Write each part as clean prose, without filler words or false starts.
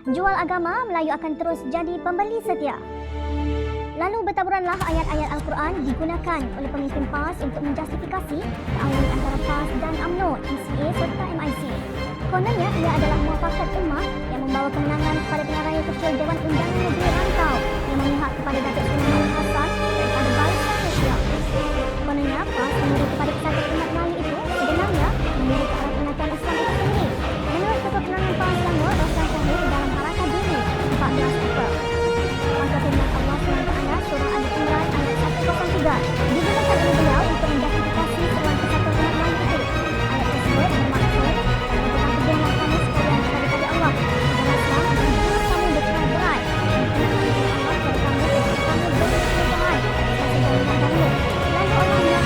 Jual agama, Melayu akan terus jadi pembeli setia. Lalu bertaburanlah ayat-ayat Al-Quran digunakan oleh pemimpin PAS untuk menjustifikasi ta'awun antara PAS dan UMNO, MCA serta MIC. Kononnya ia adalah muafakat ummah yang membawa kemenangan kepada pengaraya kecil Dewan Undangan Negeri Rantau yang memihak kepada Datuk Seri Muhammad Hassan daripada Barisan Nasional. Kononnya PAS menurut kepada Kesatuan Umat Melayu itu sebenarnya menurut ke arah pengakuan Islam itu sendiri. Menurut Ketua Penerangan PAS Selangor, Roslan Syahir dalam Harakat Dini 14 April. Maka firman Allah SWT surah Ali Imran ayat 103 digunakan oleh beliau untuk menjustifikasi seruan Kesatuan Umat Melayu itu. Ayat tersebut bermaksud dan merupakan teguhlah kamu sekalian kepada Allah dalam Islam dan janganlah kamu bercerai-berai dan kenangan Allah kepada kamu ketika kamu bermusuhan semasa jauhan dahulu.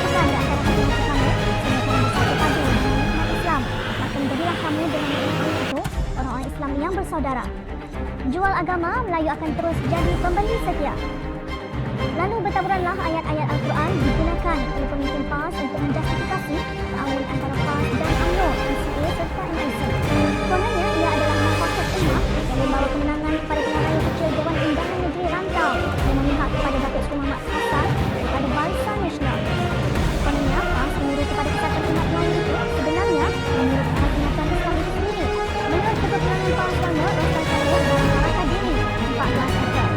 Lalu Allah menyatukan di antara hati-hati kamu sehingga kamu bersatu padu dengan nikmat Islam. Maka menjadilah kamu dengan nikmat Allah itu orang-orang Islam yang bersaudara. Jual agama, Melayu akan terus jadi pembeli setia. Lalu bertaburanlah ayat-ayat Al-Quran digunakan oleh pemimpin PAS untuk menjustifikasi ta'awun antara PAS dan UMNO, MCA serta MIC. Kononnya ia adalah muafakat ummah yang membawa kemenangan kepada pengaraya kecil Dewan Undangan Negeri Rantau yang memihak kepada Datuk Seri Muhammad Hassan daripada Barisan Nasional. Kononnya PAS menurut kepada Kesatuan Umat Melayu itu sebenarnya menurut arah pengakuan Islam itu sendiri. Menurut Ketua Penerangan PAS Selangor, Roslan Syahir dalam Harakat Dini 14 April.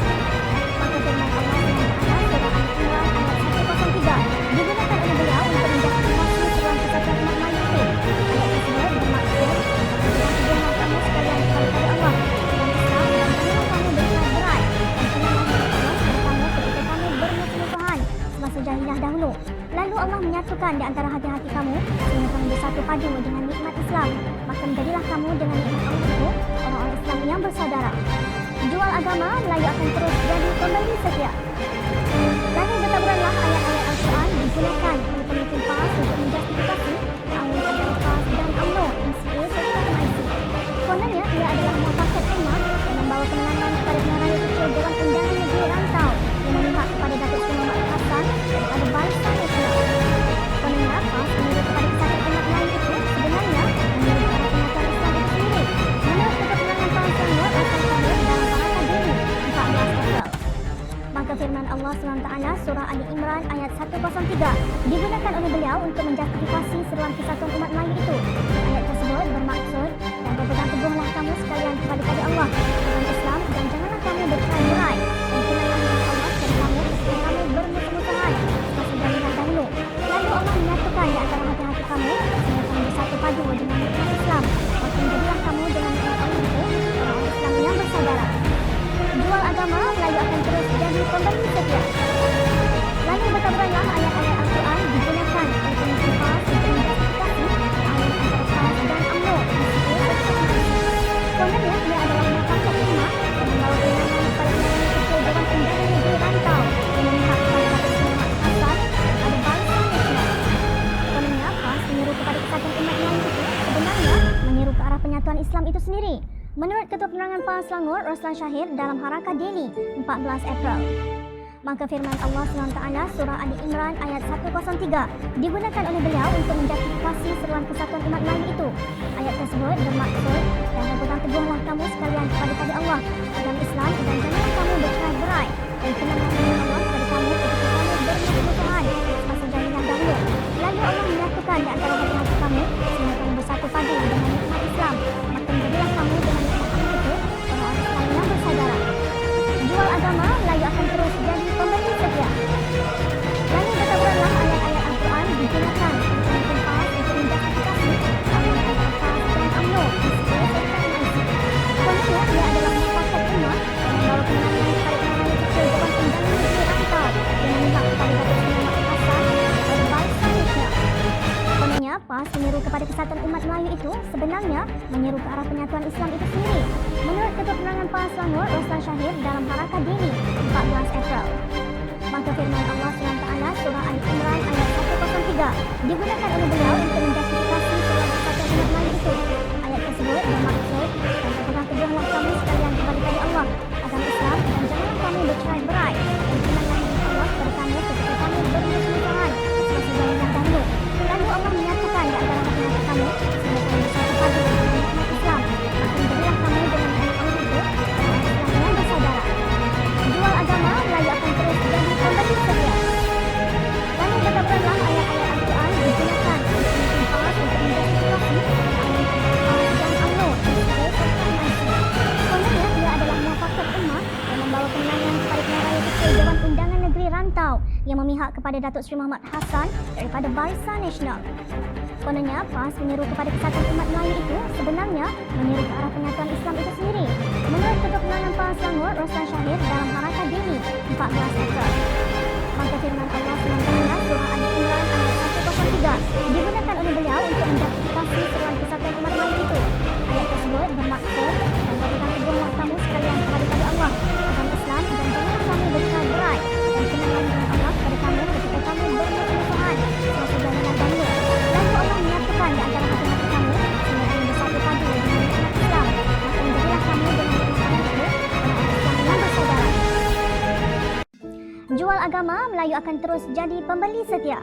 Maka firman Allah SWT surah Ali Imran ayat 103 digunakan oleh beliau untuk menjustifikasi seruan Kesatuan Umat Melayu itu. Ayat tersebut bermaksud dan teguhlah kamu sekalian kepada Allah dalam Islam dan janganlah kamu bercerai-berai dan kenangan Allah kepada kamu ketika kamu bermusuhan semasa jahiliah dahulu. Lalu Allah menyatukan di antara hati-hati kamu sehingga kamu bersatu padu dengan nikmat Islam. Maka menjadilah kamu dengan nikmat Allah itu orang-orang Islam yang bersaudara. Jual agama, Melayu akan terus jadi pembeli setia. Lalu bertaburanlah ayat-ayat Al-Quran digunakan oleh pemimpin PAS untuk menjustifikasi ta'awun antara PAS dan UMNO, MCA serta MIC. Kononnya ia adalah muafakat ummah yang membawa kemenangan kepada pengaraya kecil Dewan Undangan Negeri Rantau yang memihak kepada Datuk Seri Muhammad Hassan daripada Barisan Nasional. Kononnya PAS menurut kepada Kesatuan Umat Melayu itu sebenarnya menurut arah pengakuan Islam itu sendiri. Menurut Ketua Penerangan PAS Selangor, Roslan Syahir dalam Harakat Dini 14 April. Maka firman Allah SWT surah Ali Imran ayat 103 digunakan oleh beliau untuk menjustifikasi seruan Kesatuan Umat Melayu itu. Ayat tersebut bermaksud dan berpegang teguhlah kamu sekalian kepada Allah dalam Islam dan janganlah kamu bercerai-berai dan kenangan dengan Allah kepada kamu ketika kamu bermusuhan semasa jahiliah dahulu. Lalu Allah menyatukan di antara hati-hati kamu sehingga kamu bersatu padu dengan nikmat Islam. Maka menjadilah kamu dengan nikmat Allah itu orang-orang Islam yang bersaudara. Jual agama, Melayu akan terus jadi pembeli setia. Lalu bertaburanlah ayat-ayat Al-Quran digunakan oleh pemimpin PAS untuk menjustifikasi ta'awun antara PAS dan UMNO, MCA serta MIC. Kononnya ia adalah muafakat ummah yang membawa kemenangan kepada pengaraya kecil Dewan Undangan Negeri Rantau yang memihak kepada Datuk Seri Muhammad Hassan daripada Barisan Nasional. Kononnya PAS menyeru kepada Kesatuan Umat Melayu itu sebenarnya menyeru ke arah penyatuan Islam itu sendiri. Menurut Ketua Penerangan PAS Selangor, Roslan Syahir dalam Harakat Dini 14 April. Maka firman Allah SWT surah Ali Imran ayat 103 digunakan oleh beliau untuk menjustifikasi seruan Kesatuan Umat Melayu itu. Ayat tersebut bermaksud dan berpegang teguhlah kamu sekalian kepada Allah dalam Islam dan janganlah kamu bercerai-berai dan kenangan dengan Allah kepada kamu ketika kamu bermusuhan semasa jahiliah dahulu. Lalu Allah menyatukan di antara hati-hati kamu sehingga kamu bersatu padu dengan nikmat Islam. Maka menjadilah kamu dengan nikmat Allah itu orang-orang Islam yang bersaudara. Jual agama, Melayu akan terus jadi pembeli setia. Lalu bertaburanlah ayat-ayat Al-Quran digunakan oleh pemimpin PAS untuk menjustifikasi ta'awun antara PAS dan UMNO, MCA serta MIC. Kononnya ia adalah muafakat ummah yang membawa kemenangan kepada pengaraya kecil Dewan Undangan Negeri Rantau yang memihak kepada Datuk Seri Muhammad Hassan daripada Barisan Nasional. Kononnya PAS menyeru kepada Kesatuan Umat Melayu itu sebenarnya menyeru ke arah penyatuan Islam itu sendiri. Menurut Ketua Penerangan PAS Selangor, Roslan Syahir dalam Harakat Dini 14 April. Maka firman Allah SWT surah Ali Imran ayat 103 digunakan oleh beliau untuk menjustifikasi seruan Kesatuan Umat Melayu itu. Ayat tersebut bermaksud dan berpegang teguhlah kamu sekalian kepada Allah agama Islam dan janganlah kamu bercerai-berai dan kenangan dengan Allah kepada kamu ketika kamu bermusuhan semasa jahiliah dahulu. Lalu Allah menyatukan di antara hati-hati kamu sehingga kamu bersatu padu dengan nikmat Islam. Maka menjadilah kamu dengan nikmat Allah yang memihak kepada Datuk Seri Muhammad Hassan daripada Barisan Nasional. Kononnya, PAS menyeru kepada Kesatuan Umat Melayu itu sebenarnya menyeru ke arah penyatuan Islam itu sendiri. Menurut Ketua Penerangan PAS Selangor, Roslan Syahir dalam Harakat Dini 14 April. Maka firman Allah SWT surah Ali Imran ayat 103 digunakan oleh beliau untuk menjustifikasi seruan Kesatuan Umat Melayu itu. Ayat tersebut bermaksud dan berpegang teguhlah kamu sekalian kepada Allah, agama Islam dan janganlah kamu bercerai berai dan kenangan dengan Allah kepada kamu ketika kamu bermusuhan semasa jalanan dahulu. Lalu Allah menyatukan di antara hati-hati kamu sehingga kamu bersatu padu dengan nikmat Islam. Maka menjadilah kamu dengan nikmat itu orang-orang Islam yang bersaudara. Jual agama, Melayu akan terus jadi pembeli setia.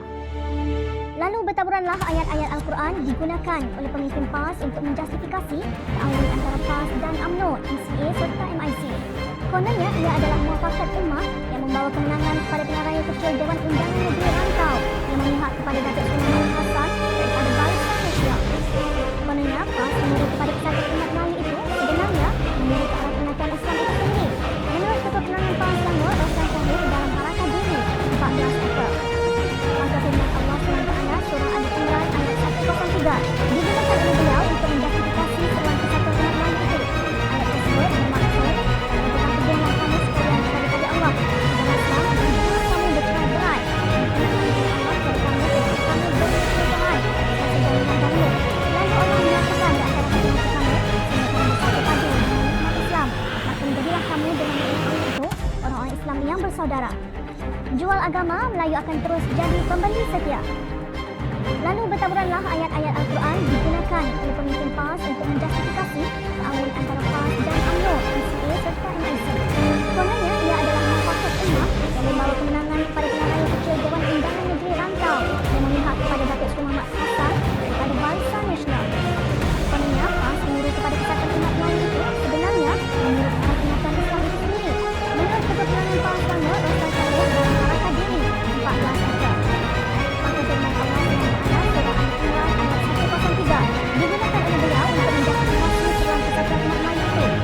Lalu bertaburanlah ayat-ayat Al-Quran digunakan oleh pemimpin PAS untuk menjustifikasi ta'awun antara PAS dan UMNO, MCA serta MIC. Kononnya, ia adalah muafakat ummah yang membawa kemenangan kepada pilihan raya kecil Dewan Undangan Negeri Rantau yang memihak kepada Datuk Seri Muhammad Hassan daripada Barisan Nasional. Kononnya, PAS menyeru kepada Kesatuan Umat Melayu itu sebenarnya menyeru ke arah penyatuan Islam itu sendiri. Menurut Ketua Penerangan PAS Selangor, Roslan Syahir dalam Harakat Dini 14 April. Maka firman Allah SWT surah Ali Imran ayat 103 digunakan oleh beliau untuk menjustifikasi seruan Kesatuan Umat Melayu itu. Ayat tersebut bermaksud dan berpegang teguhlah kamu sekalian kepada Allah, agama Islam dan janganlah kamu bercerai berai dan kenangan dengan Allah kepada kamu ketika kamu bermusuhan semasa jalanan dahulu. Lalu Allah menyatukan di antara hati-hati kamu sehingga kamu bersatu padu dengan nikmat Islam. Maka menjadilah kamu dengan nikmat Allah itu orang-orang Islam yang bersaudara. Jual agama, Melayu akan terus jadi pembeli setia. Lalu bertaburanlah ayat-ayat Al-Quran digunakan oleh pemimpin PAS untuk menjustifikasi ta'awun antara PAS dan UMNO, MCA serta MIC. Kononnya, ia adalah muafakat ummah yang membawa kemenangan kepada pilihan raya kecil Dewan Undangan Negeri Rantau yang memihak kepada Datuk Seri Muhammad Hassan daripada Barisan Nasional. Kononnya, PAS menyeru kepada Kesatuan Umat Melayu itu sebenarnya menyeru ke arah penyatuan Islam itu sendiri. Menurut Ketua Penerangan PAS Selangor, Roslan Syahir dalam Harakat Dini 14 April. Maka firman Allah SWT surah Ali Imran ayat 103 digunakan oleh beliau untuk menjustifikasi seruan Kesatuan Umat Melayu itu.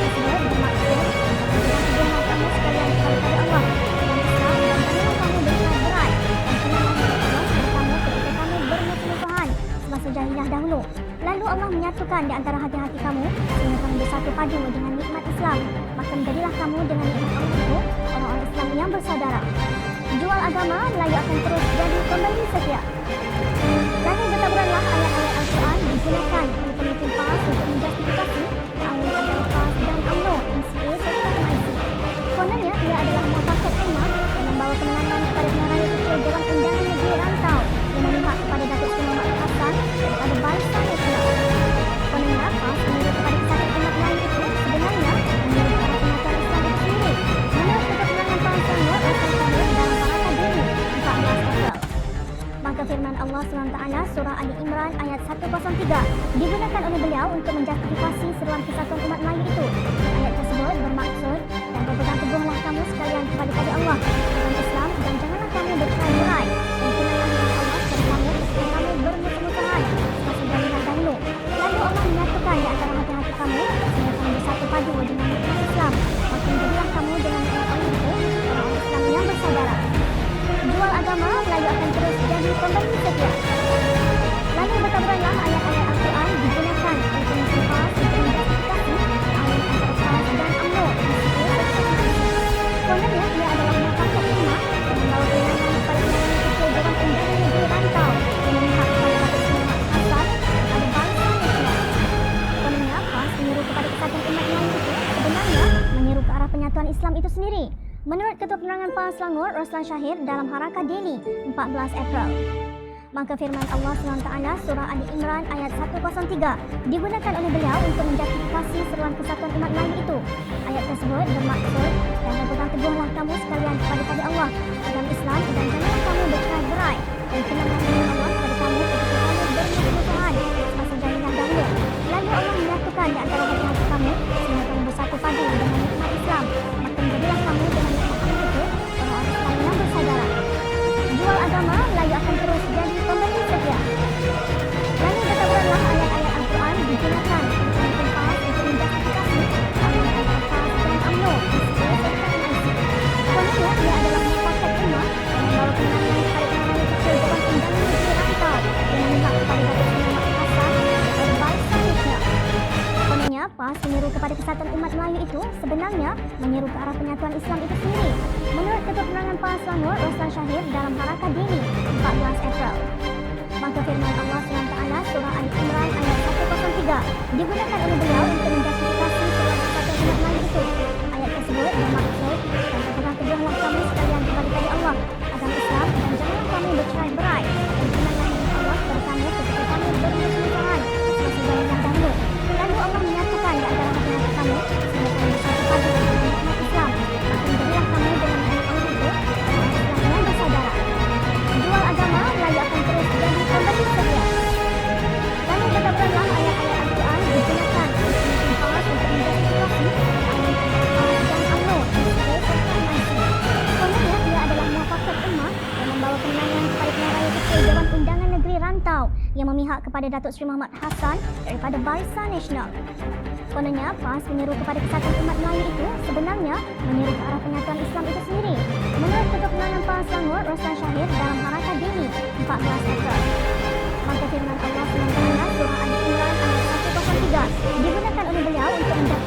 Ayat tersebut bermaksud dan berpegang teguhlah kamu sekalian kepada Allah, agama Islam dan janganlah kamu bercerai berai dan kenangan dengan Allah kepada kamu ketika kamu bermusuhan semasa jahiliyah dahulu. Lalu Allah menyatukan di antara hati-hati kamu sehingga kamu bersatu padu dengan nikmat Islam. Maka menjadilah kamu dengan nikmat Allah itu orang-orang Islam yang bersaudara. Jual agama, Melayu akan terus jadi pembeli setia. Lalu bertaburanlah ayat-ayat Al-Quran digunakan oleh pemimpin PAS untuk menjustifikasi ta'awun antara PAS dan UMNO, MCA serta MIC. Kononnya, ia adalah muafakat ummah yang membawa kemenangan kepada pilihan raya kecil Dewan Undangan Negeri Rantau yang memihak kepada Datuk Seri Muhammad Hassan daripada Barisan Nasional. Kononnya, PAS menyeru kepada Kesatuan Umat Melayu itu sebenarnya menyeru ke arah penyatuan Islam itu sendiri. Menurut Ketua Penerangan PAS Selangor, Roslan Syahir dalam Harakat Dini 14 April. Maka firman Allah SWT surah Ali Imran ayat 103 digunakan oleh beliau untuk menjustifikasi seruan Kesatuan Umat Melayu itu. Ayat tersebut bermaksud dan berpegang teguhlah kamu sekalian kepada Allah, agama Islam dan janganlah kamu bercerai berai dan kenangan dengan Allah kepada kamu ketika kamu bermusuhan semasa jahiliyah dahulu. Lalu Allah menyatukan di antara hati-hati kamu sehingga kamu bersatu padu dengan nikmat Islam. Maka menjadilah kamu dengan nikmat Allah itu orang-orang Islam yang bersaudara. Jual agama, Melayu akan terus jadi pembeli setia. Lalu bertaburanlah ayat-ayat Al-Quran digunakan oleh pemimpin PAS untuk menjustifikasi ta'awun antara PAS dan UMNO, MCA serta MIC. Kononnya, ia adalah muafakat ummah yang membawa kemenangan kepada pilihan raya kecil Dewan Undangan Negeri Rantau yang memihak kepada Datuk Seri Muhammad Hassan daripada Barisan Nasional. Kononnya, PAS menyeru kepada Kesatuan Umat Melayu itu sebenarnya menyeru ke arah penyatuan Islam itu sendiri. Menurut Ketua Penerangan PAS Selangor, Roslan Syahir dalam Harakat Dini 14 April. Maka firman Allah SWT surah Ali Imran ayat 103 digunakan oleh beliau untuk menjustifikasi seruan Kesatuan Umat Melayu itu. Ayat tersebut bermaksud dan berpegang teguhlah kamu sekalian kepada Allah, agama Islam dan janganlah kamu bercerai berai dan kenangan dengan Allah kepada kamu ketika kamu bermusuhan semasa jahiliyah dahulu. Lalu Allah menyatukan di antara hati-hati kamu sehingga kamu bersatu padu dengan nikmat Islam. Maka menjadilah kamu dengan nikmat Allah itu orang-orang Islam yang bersaudara. Jual agama, Melayu akan terus jadi pembeli setia. Lalu bertaburanlah ayat-ayat Al-Quran digunakan oleh pemimpin PAS untuk menjustifikasi ta'awun antara PAS dan UMNO, MCA serta MIC. Kononnya, ia adalah muafakat ummah yang kepada kesatuan umat Melayu itu sebenarnya menyeru ke arah penyatuan Islam itu sendiri. Menurut Ketua Penerangan PAS Selangor, Roslan Syahir dalam Harakat Dini 14 April. Maka firman Allah SWT surah Ali Imran ayat 103 digunakan oleh beliau untuk menjustifikasi sebuah kesatuan umat Melayu itu. Ayat tersebut bermaksud, dan katakan kedua kami sekalian kembali kepada Allah, agama Islam, dan janganlah kami bercerai-berai. Dan firman Allah kepada kami ketika kami bermusuhan seperti zaman yang dahulu. Lalu Allah menyatukan di antara hati-hati kami sehingga kami bersatu padu dengan umat Islam. Maka menjadilah kami dengan Allah itu orang Islam yang bersaudara. Dual agama Melayu akan terus jadi pemberi setia. Lalu bertaburanlah ayat-ayat Al-Quran digunakan untuk memimpin PAS untuk menjustifikasi keadaan PAS dan UMNO sebagai pertanyaan. Kononnya ia adalah muafakat ummah yang membawa kemenangan kepada pilihan raya kecil Dewan Undangan Negeri Rantau yang memihak kepada Datuk Seri Muhammad Hassan daripada Barisan Nasional. Kononnya PAS menyeru kepada kesatuan umat Melayu itu sebenarnya menyeru ke arah penyatuan Islam itu sendiri. Menurut Ketua Penerangan PAS Selangor, Roslan Syahir dalam Harakat Dini 14 April. Maka firman Allah SWT surah Ali Imran ayat 103 digunakan oleh beliau untuk